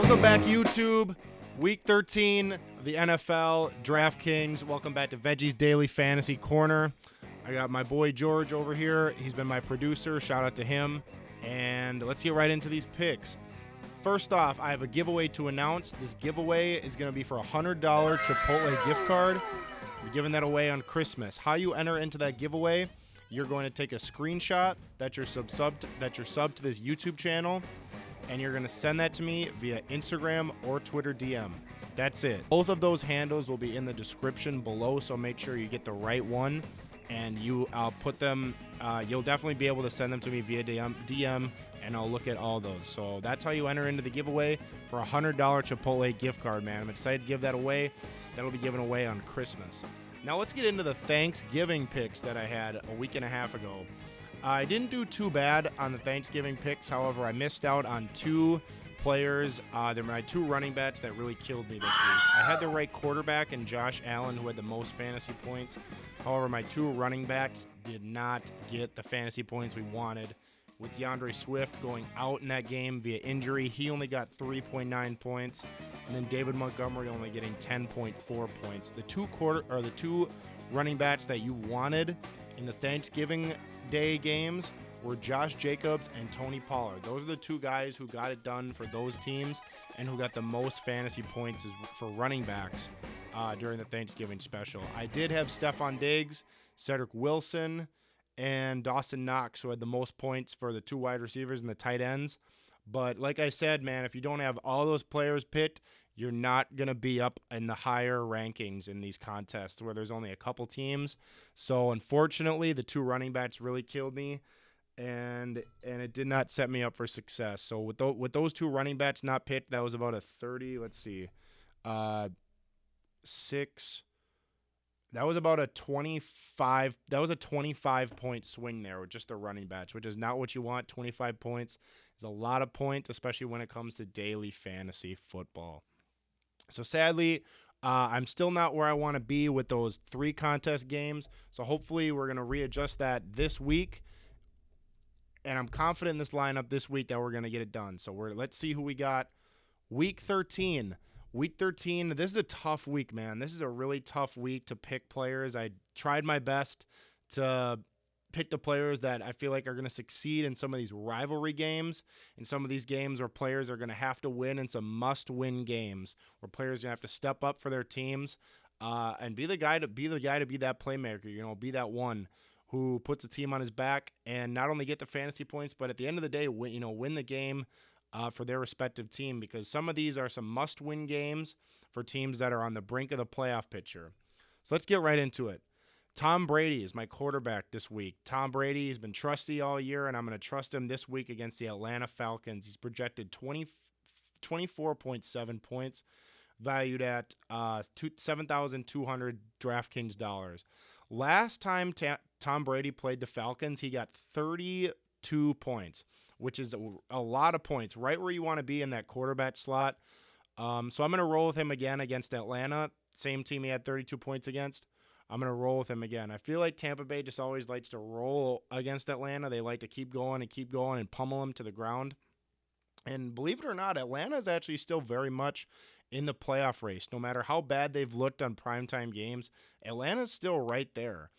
Welcome back, YouTube. Week 13 of the NFL, DraftKings. Welcome back to Veggies Daily Fantasy Corner. I got my boy George over here. He's been my producer. Shout out to him. And let's get right into these picks. First off, I have a giveaway to announce. This giveaway is going to be for a $100 Chipotle gift card. We're giving that away on Christmas. How you enter into that giveaway, you're going to take a screenshot that you're sub to this YouTube channel, and you're going to send that to me via Instagram or Twitter DM. That's it. Both of those handles will be in the description below, so make sure you get the right one, and I'll put them, you'll definitely be able to send them to me via DM, and I'll look at all those. So that's how you enter into the giveaway for a $100 Chipotle gift card, man. I'm excited to give that away. That'll be given away on Christmas. Now let's get into the Thanksgiving picks that I had a week and a half ago. I didn't do too bad on the Thanksgiving picks. However, I missed out on two players. They're my two running backs that really killed me this week. I had the right quarterback in Josh Allen, who had the most fantasy points. However, my two running backs did not get the fantasy points we wanted. With DeAndre Swift going out in that game via injury, he only got 3.9 points, and then David Montgomery only getting 10.4 points. The two running backs that you wanted in the Thanksgiving Day games were Josh Jacobs and Tony Pollard. Those are the two guys who got it done for those teams and who got the most fantasy points for running backs during the Thanksgiving special. I did have Stephon Diggs, Cedric Wilson, and Dawson Knox, who had the most points for the two wide receivers and the tight ends. But like I said, man, if you don't have all those players picked, you're not going to be up in the higher rankings in these contests where there's only a couple teams. So unfortunately, the two running backs really killed me, and it did not set me up for success. So with those two running backs not picked, that was about a 30, let's see, 6. That was about a 25. That was a 25-point swing there with just the running backs, which is not what you want. 25 points is a lot of points, especially when it comes to daily fantasy football. So sadly, I'm still not where I want to be with those 3 contest games. So hopefully we're going to readjust that this week. And I'm confident in this lineup this week that we're going to get it done. So let's see who we got. Week 13. Week 13, this is a tough week, man. This is a really tough week to pick players. I tried my best to pick the players that I feel like are going to succeed in some of these rivalry games, in some of these games where players are going to have to win in some must-win games, where players are going to have to step up for their teams and be the guy to be that playmaker, be that one who puts a team on his back and not only get the fantasy points, but at the end of the day, win the game for their respective team, because some of these are some must-win games for teams that are on the brink of the playoff picture. So let's get right into it. Tom Brady is my quarterback this week. Tom Brady has been trusty all year, and I'm going to trust him this week against the Atlanta Falcons. He's projected 24.7 points, valued at $7,200 DraftKings dollars. Last time Tom Brady played the Falcons, he got 32 points, which is a lot of points, right where you want to be in that quarterback slot. So I'm going to roll with him again against Atlanta, same team he had 32 points against. I'm going to roll with him again. I feel like Tampa Bay just always likes to roll against Atlanta. They like to keep going and pummel them to the ground. And believe it or not, Atlanta is actually still very much in the playoff race. No matter how bad they've looked on primetime games, Atlanta's still right there.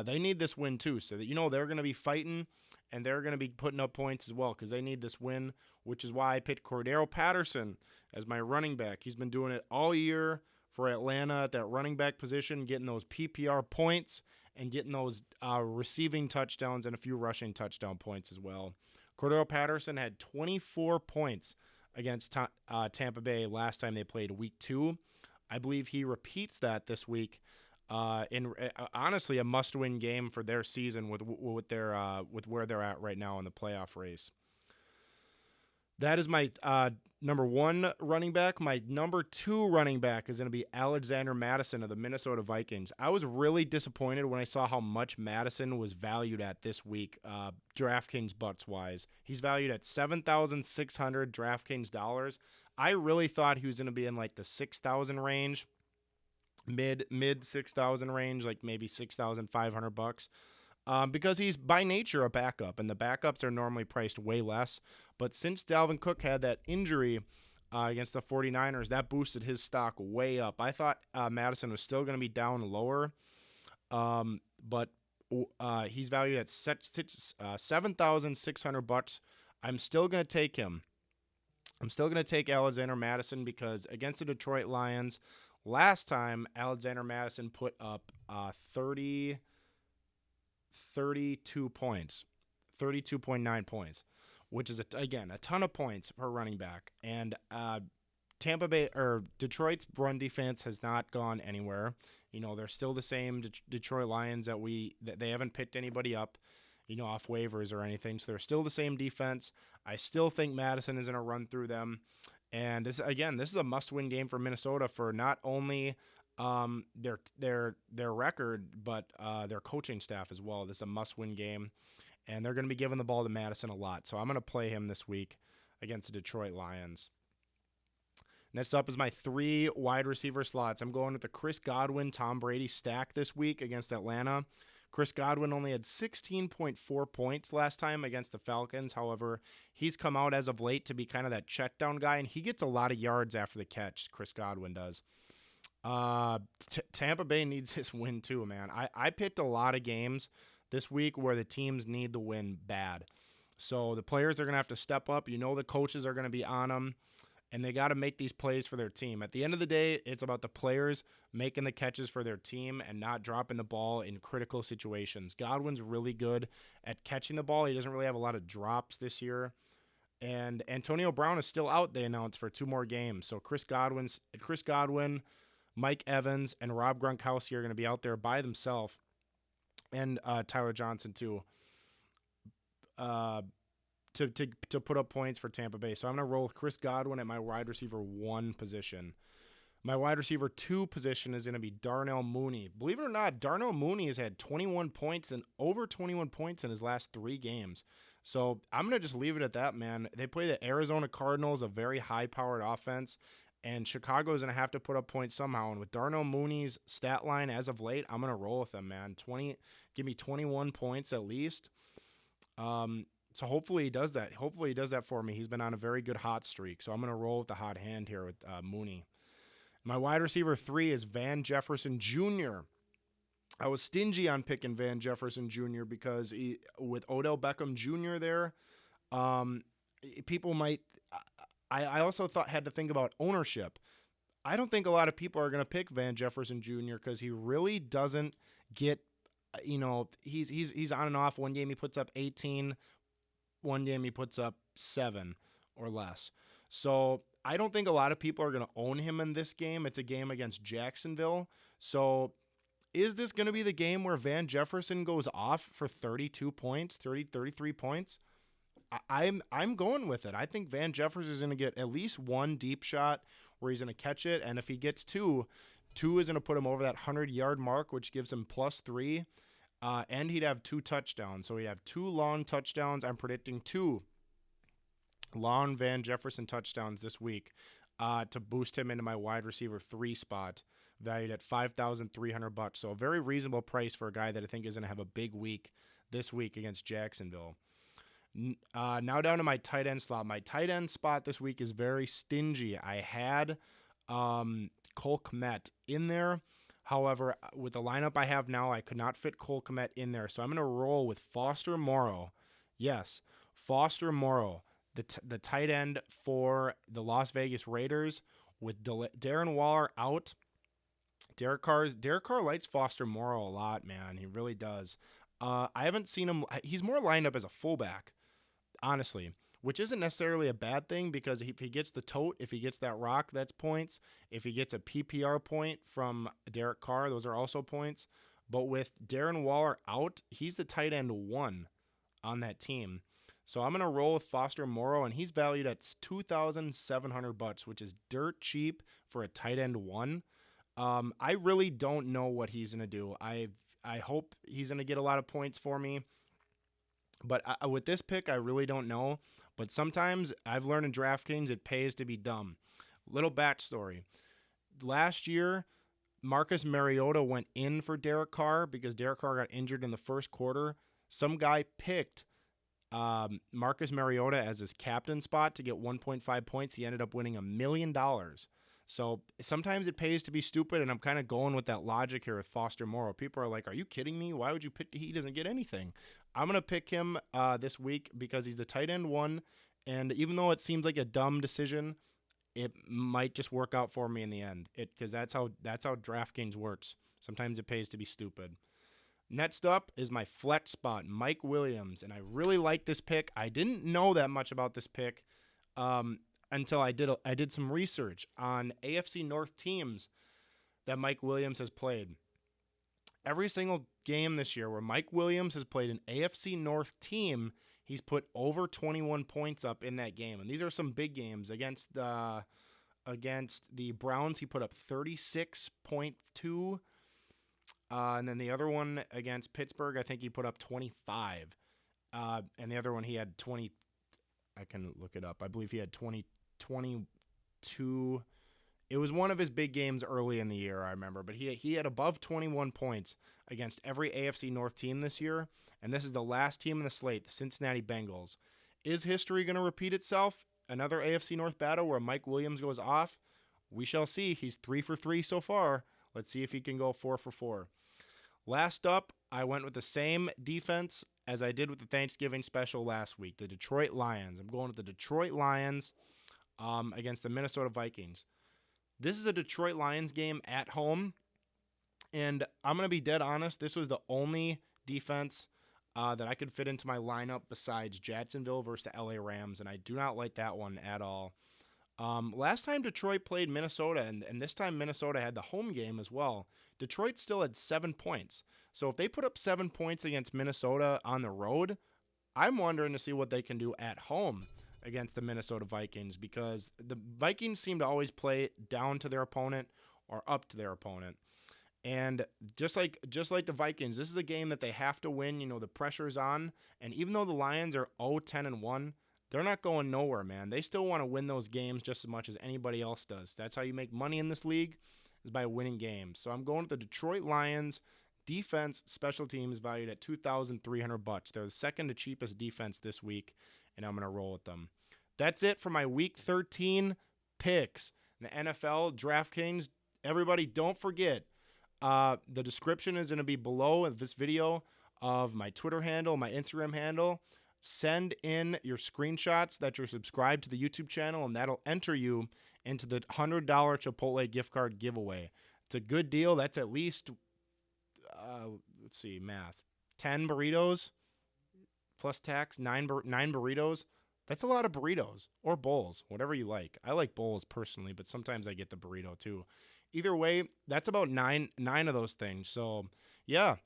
They need this win too, so that they're going to be fighting and they're going to be putting up points as well because they need this win, which is why I picked Cordero Patterson as my running back. He's been doing it all year for Atlanta at that running back position, getting those PPR points and getting those receiving touchdowns and a few rushing touchdown points as well. Cordero Patterson had 24 points against Tampa Bay last time they played week 2. I believe he repeats that this week. Honestly, a must-win game for their season with where they're at right now in the playoff race. That is my number 1 running back. My number 2 running back is going to be Alexander Madison of the Minnesota Vikings. I was really disappointed when I saw how much Madison was valued at this week, DraftKings bucks-wise. He's valued at $7,600 DraftKings dollars. I really thought he was going to be in like the 6,000 range. Mid 6,000 range, like maybe $6,500, because he's by nature a backup, and the backups are normally priced way less. But since Dalvin Cook had that injury against the 49ers. That boosted his stock way up. I thought Madison was still going to be down lower, but he's valued at $7,600. I'm still going to take him. I'm still going to take Alexander Madison because against the Detroit Lions, last time Alexander Madison put up 32 points, 32.9 points, which is, again, a ton of points per running back. And Tampa Bay or Detroit's run defense has not gone anywhere. You know, they're still the same Detroit Lions that they haven't picked anybody up, you know, off waivers or anything. So they're still the same defense. I still think Madison is going to run through them. And this is a must-win game for Minnesota for not only their record, but their coaching staff as well. This is a must-win game, and they're going to be giving the ball to Madison a lot. So I'm going to play him this week against the Detroit Lions. Next up is my 3 wide receiver slots. I'm going with the Chris Godwin, Tom Brady stack this week against Atlanta. Chris Godwin only had 16.4 points last time against the Falcons. However, he's come out as of late to be kind of that check down guy, and he gets a lot of yards after the catch, Chris Godwin does. Tampa Bay needs this win too, man. I picked a lot of games this week where the teams need the win bad. So the players are going to have to step up. You know the coaches are going to be on them. And they got to make these plays for their team. At the end of the day, it's about the players making the catches for their team and not dropping the ball in critical situations. Godwin's really good at catching the ball. He doesn't really have a lot of drops this year. And Antonio Brown is still out, they announced, for 2 more games. So Chris Godwin, Mike Evans, and Rob Gronkowski are going to be out there by themselves. And Tyler Johnson, too. To put up points for Tampa Bay. So I'm going to roll with Chris Godwin at my wide receiver 1 position. My wide receiver 2 position is going to be Darnell Mooney. Believe it or not, Darnell Mooney has had 21 points and over 21 points in his last 3 games. So I'm going to just leave it at that, man. They play the Arizona Cardinals, a very high-powered offense, and Chicago is going to have to put up points somehow. And with Darnell Mooney's stat line as of late, I'm going to roll with him, man. Give me 21 points at least. So hopefully he does that. Hopefully he does that for me. He's been on a very good hot streak. So I'm going to roll with the hot hand here with Mooney. My wide receiver 3 is Van Jefferson Jr. I was stingy on picking Van Jefferson Jr. because with Odell Beckham Jr. there, people might. I also had to think about ownership. I don't think a lot of people are going to pick Van Jefferson Jr. because he really doesn't get. You know, he's on and off. One game he puts up 18. One game he puts up 7 or less. So I don't think a lot of people are going to own him in this game. It's a game against Jacksonville. So is this going to be the game where Van Jefferson goes off for 32 points, 33 points? I'm going with it. I think Van Jefferson is going to get at least 1 deep shot where he's going to catch it. And if he gets 2 is going to put him over that 100-yard mark, which gives him +3. And he'd have 2 touchdowns. So he'd have 2 long touchdowns. I'm predicting 2 long Van Jefferson touchdowns this week to boost him into my wide receiver 3 spot, valued at $5,300. So a very reasonable price for a guy that I think is going to have a big week this week against Jacksonville. Now down to my tight end slot. My tight end spot this week is very stingy. I had Cole Kmet in there. However, with the lineup I have now, I could not fit Cole Kmet in there. So I'm going to roll with Foster Moreau. Yes, Foster Moreau, the tight end for the Las Vegas Raiders. With Darren Waller out, Derek Carr likes Foster Moreau a lot, man. He really does. I haven't seen him. He's more lined up as a fullback, honestly, which isn't necessarily a bad thing because if he gets the tote, if he gets that rock, that's points. If he gets a PPR point from Derek Carr, those are also points. But with Darren Waller out, he's the tight end 1 on that team. So I'm going to roll with Foster Moreau, and he's valued at $2,700, which is dirt cheap for a tight end 1. I really don't know what he's going to do. I hope he's going to get a lot of points for me. But with this pick, I really don't know. But sometimes I've learned in DraftKings it pays to be dumb. Little backstory. Last year, Marcus Mariota went in for Derek Carr because Derek Carr got injured in the first quarter. Some guy picked Marcus Mariota as his captain spot to get 1.5 points. He ended up winning $1 million. So sometimes it pays to be stupid, and I'm kind of going with that logic here with Foster Moreau. People are like, are you kidding me? Why would you pick? He doesn't get anything. I'm going to pick him this week because he's the tight end one, and even though it seems like a dumb decision, it might just work out for me in the end. Because that's how DraftKings works. Sometimes it pays to be stupid. Next up is my flex spot, Mike Williams, and I really like this pick. I didn't know that much about this pick until I did some research on AFC North teams that Mike Williams has played. Every single game this year where Mike Williams has played an AFC North team, he's put over 21 points up in that game. And these are some big games. Against the Browns, he put up 36.2. And then the other one against Pittsburgh, I think he put up 25. And the other one he had 20. I can look it up. I believe he had 22. It was one of his big games early in the year, I remember. But he had above 21 points against every AFC North team this year. And this is the last team in the slate, the Cincinnati Bengals. Is history going to repeat itself? Another AFC North battle where Mike Williams goes off? We shall see. He's 3 for 3 so far. Let's see if he can go 4 for 4. Last up, I went with the same defense as I did with the Thanksgiving special last week, the Detroit Lions. I'm going with the Detroit Lions against the Minnesota Vikings. This is a Detroit Lions game at home, and I'm going to be dead honest. This was the only defense that I could fit into my lineup besides Jacksonville versus the LA Rams, and I do not like that one at all. Last time Detroit played Minnesota, and this time Minnesota had the home game as well, Detroit still had 7 points. So if they put up 7 points against Minnesota on the road, I'm wondering to see what they can do at home against the Minnesota Vikings, because the Vikings seem to always play down to their opponent or up to their opponent. And just like the Vikings, this is a game that they have to win. You know, the pressure's on. And even though the Lions are 0-10-1, they're not going nowhere, man. They still want to win those games just as much as anybody else does. That's how you make money in this league, is by winning games. So I'm going with the Detroit Lions defense, special teams valued at $2,300. They're the second to cheapest defense this week, and I'm going to roll with them. That's it for my Week 13 picks. The NFL, DraftKings, everybody don't forget, the description is going to be below this video of my Twitter handle, my Instagram handle. Send in your screenshots that you're subscribed to the YouTube channel, and that'll enter you into the $100 Chipotle gift card giveaway. It's a good deal. That's at least, let's see, math. 10 burritos plus tax, 9 burritos. That's a lot of burritos or bowls, whatever you like. I like bowls personally, but sometimes I get the burrito too. Either way, that's about nine of those things. So, yeah.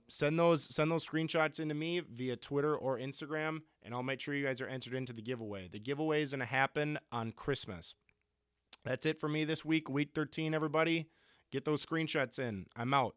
Send those screenshots into me via Twitter or Instagram, and I'll make sure you guys are entered into the giveaway. The giveaway is going to happen on Christmas. That's it for me this week, Week 13, everybody. Get those screenshots in. I'm out.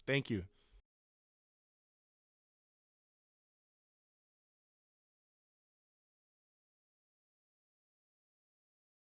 Thank you.